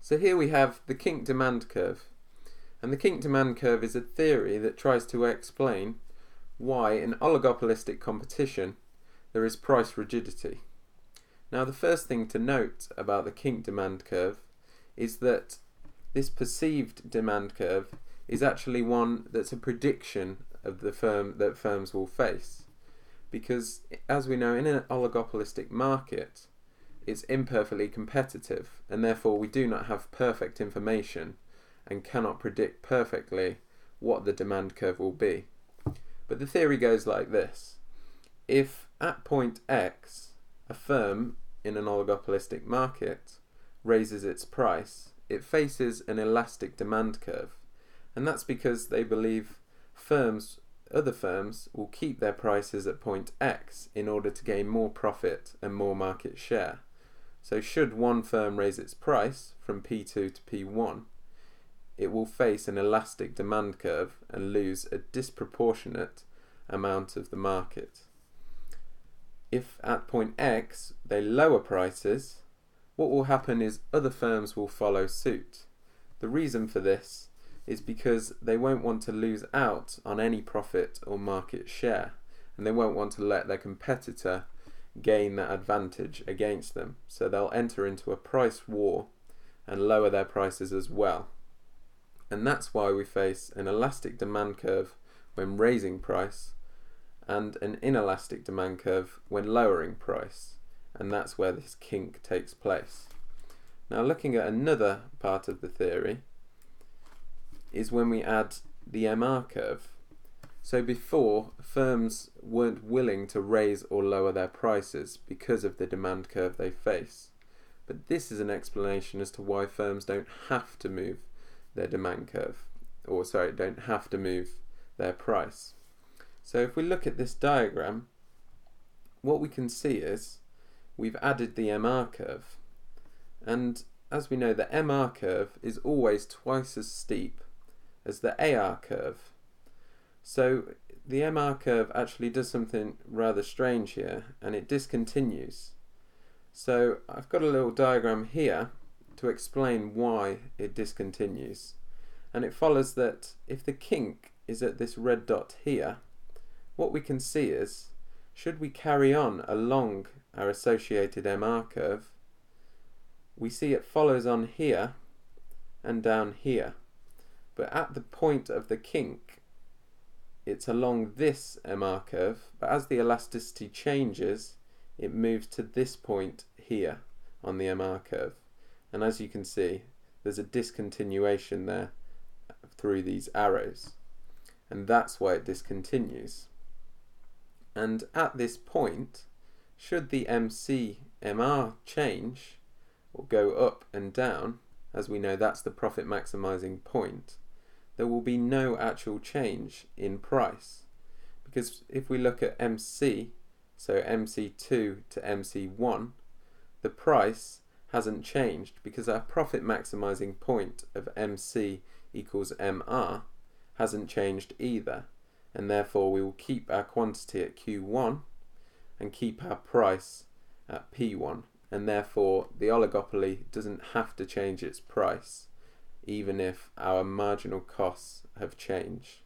So here we have the Kinked demand curve. And the Kinked demand curve is a theory that tries to explain why in oligopolistic competition there is price rigidity. Now the first thing to note about the Kinked demand curve is that this perceived demand curve is actually one that's a prediction of the firms will face. Because as we know, in an oligopolistic market, it's imperfectly competitive, and therefore we do not have perfect information and cannot predict perfectly what the demand curve will be. But the theory goes like this. If at point X a firm in an oligopolistic market raises its price, it faces an elastic demand curve, and that's because they believe other firms will keep their prices at point X in order to gain more profit and more market share. So should one firm raise its price from P2 to P1, it will face an elastic demand curve and lose a disproportionate amount of the market. If at point X they lower prices, what will happen is other firms will follow suit. The reason for this is because they won't want to lose out on any profit or market share, and they won't want to let their competitor gain that advantage against them. So they'll enter into a price war and lower their prices as well. And that's why we face an elastic demand curve when raising price and an inelastic demand curve when lowering price. And that's where this kink takes place. Now looking at another part of the theory is when we add the MR curve. So before, firms weren't willing to raise or lower their prices because of the demand curve they face. But this is an explanation as to why firms don't have to move their demand curve, don't have to move their price. So if we look at this diagram, what we can see is we've added the MR curve. And as we know, the MR curve is always twice as steep as the AR curve. So the MR curve actually does something rather strange here, and it discontinues. So I've got a little diagram here to explain why it discontinues. And it follows that if the kink is at this red dot here, what we can see is, should we carry on along our associated MR curve, we see it follows on here and down here. But at the point of the kink, it's along this MR curve, but as the elasticity changes, it moves to this point here on the MR curve. And as you can see, there's a discontinuation there through these arrows. And that's why it discontinues. And at this point, should the MR change, or go up and down, as we know that's the profit maximizing point, there will be no actual change in price. Because if we look at MC, so MC2 to MC1, the price hasn't changed because our profit maximizing point of MC equals MR hasn't changed either. And therefore we will keep our quantity at Q1 and keep our price at P1. And therefore the oligopoly doesn't have to change its price, even if our marginal costs have changed.